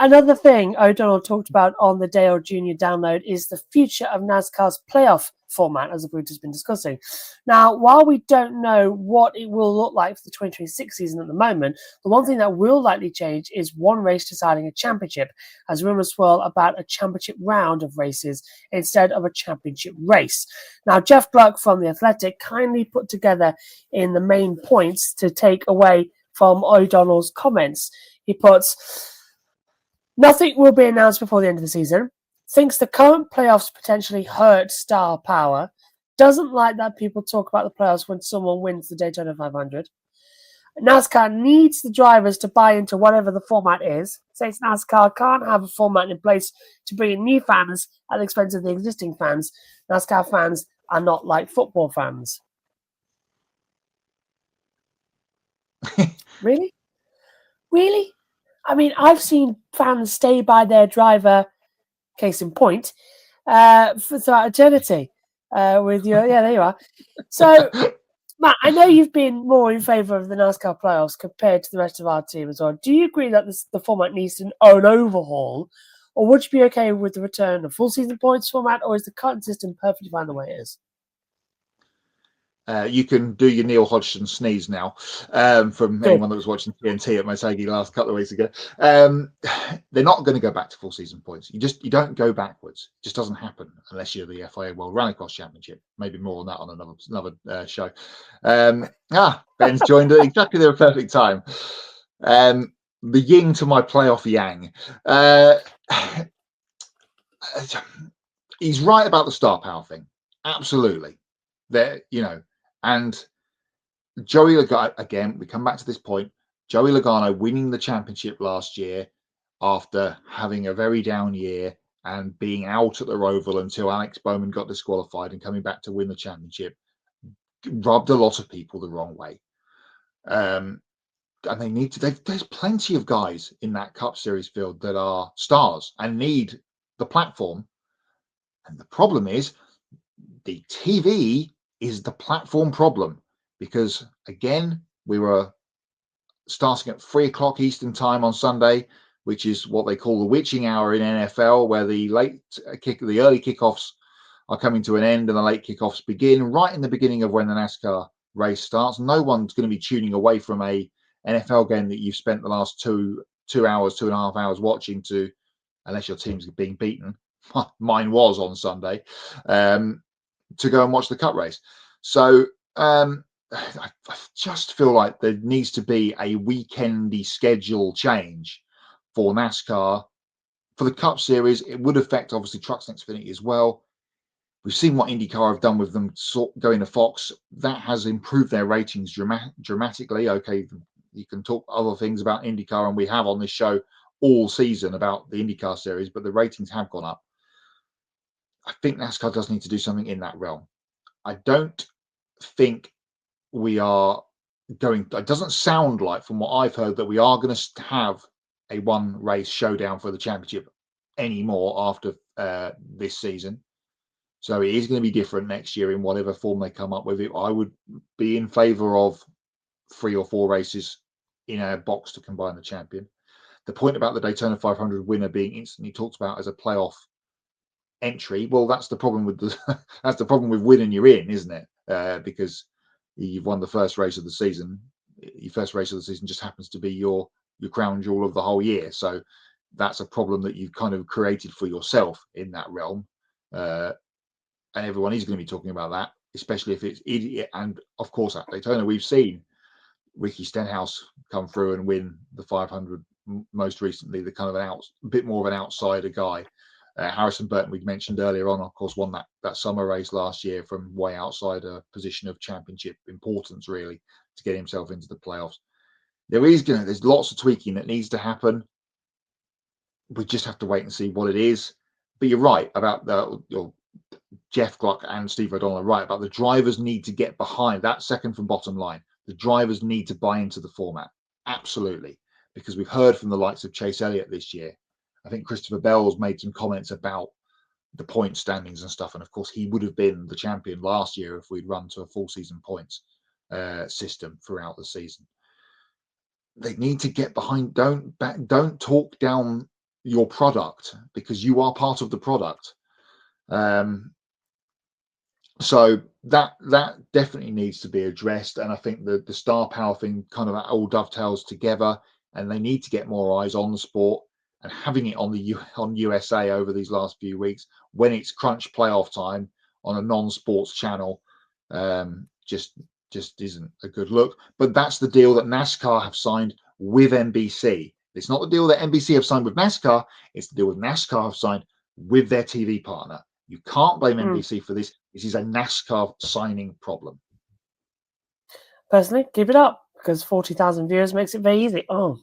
Another thing O'Donnell talked about on the Dale Jr. download is the future of NASCAR's playoff format, as the group has been discussing. Now, while we don't know what it will look like for the 2026 season at the moment, the one thing that will likely change is one race deciding a championship, as rumours swirl about a championship round of races instead of a championship race. Now, Jeff Gluck from The Athletic kindly put together in the main points to take away from O'Donnell's comments. He puts, nothing will be announced before the end of the season. Thinks the current playoffs potentially hurt star power. Doesn't like that people talk about the playoffs when someone wins the Daytona 500. NASCAR needs the drivers to buy into whatever the format is. Says NASCAR can't have a format in place to bring in new fans at the expense of the existing fans. NASCAR fans are not like football fans. Really? Really? I mean, I've seen fans stay by their driver, case in point, for throughout eternity. With your, yeah, there you are. So, Matt, I know you've been more in favour of the NASCAR playoffs compared to the rest of our team as well. Do you agree that the format needs an overhaul, or would you be okay with the return of full season points format, or is the current system perfectly fine the way it is? You can do your Neil Hodgson sneeze now, from anyone that was watching TNT at Motegi last couple of weeks ago. They're not going to go back to full season points. You don't go backwards. It just doesn't happen unless you're the FIA World Rallycross Championship. Maybe more on that on another show. Ben's joined at exactly the perfect time. The yin to my playoff yang. He's right about the star power thing. Absolutely. And Joey Logano, again, we come back to this point, Joey Logano winning the championship last year after having a very down year and being out at the Roval until Alex Bowman got disqualified and coming back to win the championship rubbed a lot of people the wrong way. And they need to, there's plenty of guys in that Cup Series field that are stars and need the platform. And the problem is the TV is the platform problem, because again, we were starting at 3:00 Eastern time on Sunday, which is what they call the witching hour in NFL, where the early kickoffs are coming to an end and the late kickoffs begin right in the beginning of when the NASCAR race starts. No one's going to be tuning away from a NFL game that you've spent the last 2.5 hours watching to, unless your team's being beaten. Mine was on Sunday, to go and watch the Cup race. So I just feel like there needs to be a weekendy schedule change for NASCAR. For the Cup Series, it would affect obviously Trucks and Xfinity as well. We've seen what IndyCar have done with them going to Fox. That has improved their ratings dramatically. Okay, you can talk other things about IndyCar, and we have on this show all season about the IndyCar series, but the ratings have gone up. I think NASCAR does need to do something in that realm. I don't think we are going, it doesn't sound like, from what I've heard, that we are going to have a one race showdown for the championship anymore after this season. So it is going to be different next year in whatever form they come up with it. I would be in favor of 3 or 4 races in a box to combine the champion. The point about the Daytona 500 winner being instantly talked about as a playoff entry, well, that's the problem with that's the problem with winning you're in, isn't it? Because you've won the first race of the season. Your first race of the season just happens to be your crown jewel of the whole year. So that's a problem that you've kind of created for yourself in that realm. And everyone is going to be talking about that, especially if it's idiot. And of course, at Daytona, we've seen Ricky Stenhouse come through and win the 500 most recently, the kind of a bit more of an outsider guy. Harrison Burton, we mentioned earlier on, of course, won that summer race last year from way outside a position of championship importance, really, to get himself into the playoffs. There's lots of tweaking that needs to happen. We just have to wait and see what it is. But you're right about Jeff Gluck and Steve O'Donnell are right about the drivers need to get behind that second from bottom line. The drivers need to buy into the format. Absolutely. Because we've heard from the likes of Chase Elliott this year. I think Christopher Bell's made some comments about the point standings and stuff. And of course, he would have been the champion last year if we'd run to a full season points system throughout the season. They need to get behind. Don't talk down your product, because you are part of the product. So that definitely needs to be addressed, and I think the star power thing kind of all dovetails together, and they need to get more eyes on the sport, and having it on on USA over these last few weeks when it's crunch playoff time on a non-sports channel just isn't a good look. But that's the deal that NASCAR have signed with NBC. It's not the deal that NBC have signed with NASCAR. It's the deal with NASCAR have signed with their TV partner. You can't blame NBC for this. This is a NASCAR signing problem. Personally, keep it up, because 40,000 viewers makes it very easy. Oh,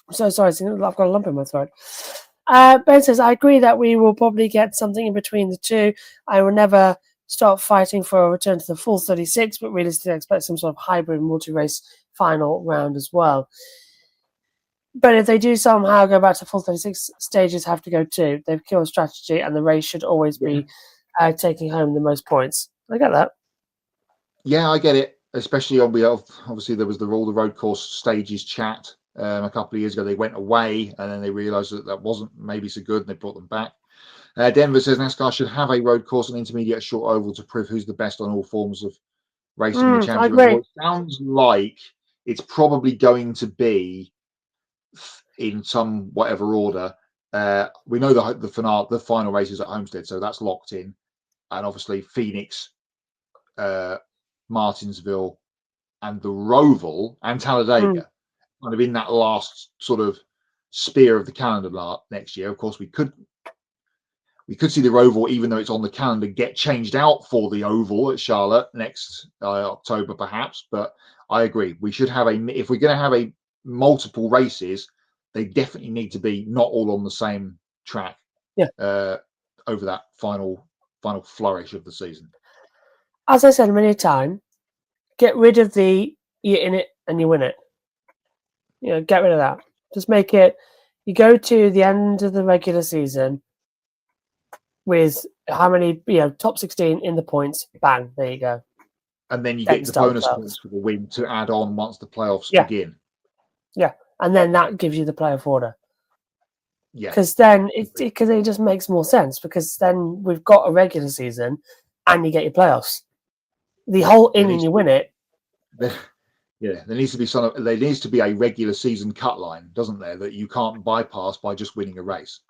I'm so sorry. I've got a lump in my throat. Ben says, I agree that we will probably get something in between the two. I will never start fighting for a return to the full 36, but realistically expect some sort of hybrid multi-race final round as well. But if they do somehow go back to full 36, stages have to go too. They've killed strategy, and the race should always be taking home the most points. I get that. Yeah, I get it. Especially obviously there was all the road course stages chat a couple of years ago. They went away, and then they realised that wasn't maybe so good, and they brought them back. Denver says NASCAR should have a road course and intermediate short oval to prove who's the best on all forms of racing in the championship. Well, it sounds like it's probably going to be in some whatever order. We know the final races at Homestead, so that's locked in, and obviously Phoenix, Martinsville, and the Roval and Talladega, kind of in that last sort of spear of the calendar next year. Of course, we could see the Roval, even though it's on the calendar, get changed out for the Oval at Charlotte next October, perhaps. But I agree, we should have if we're going to have a multiple races, they definitely need to be not all on the same track. Over that final flourish of the season. As I said many a time, get rid of you're in it and you win it. Get rid of that. Just make it, you go to the end of the regular season with how many, top 16 in the points, bang, there you go. And then you get the bonus points for the win to add on once the playoffs begin. Yeah, and then that gives you the playoff order. Yeah. Because then it just makes more sense, because then we've got a regular season and you get your playoffs. The whole inning you win it. There needs to be a regular season cut line, doesn't there, that you can't bypass by just winning a race.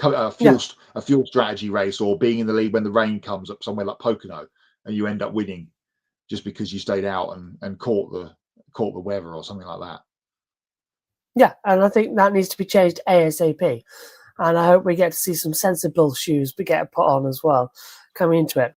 A fuel strategy race, or being in the lead when the rain comes up somewhere like Pocono and you end up winning just because you stayed out and caught the weather or something like that. Yeah, and I think that needs to be changed ASAP. And I hope we get to see some sensible shoes we get put on as well coming into it.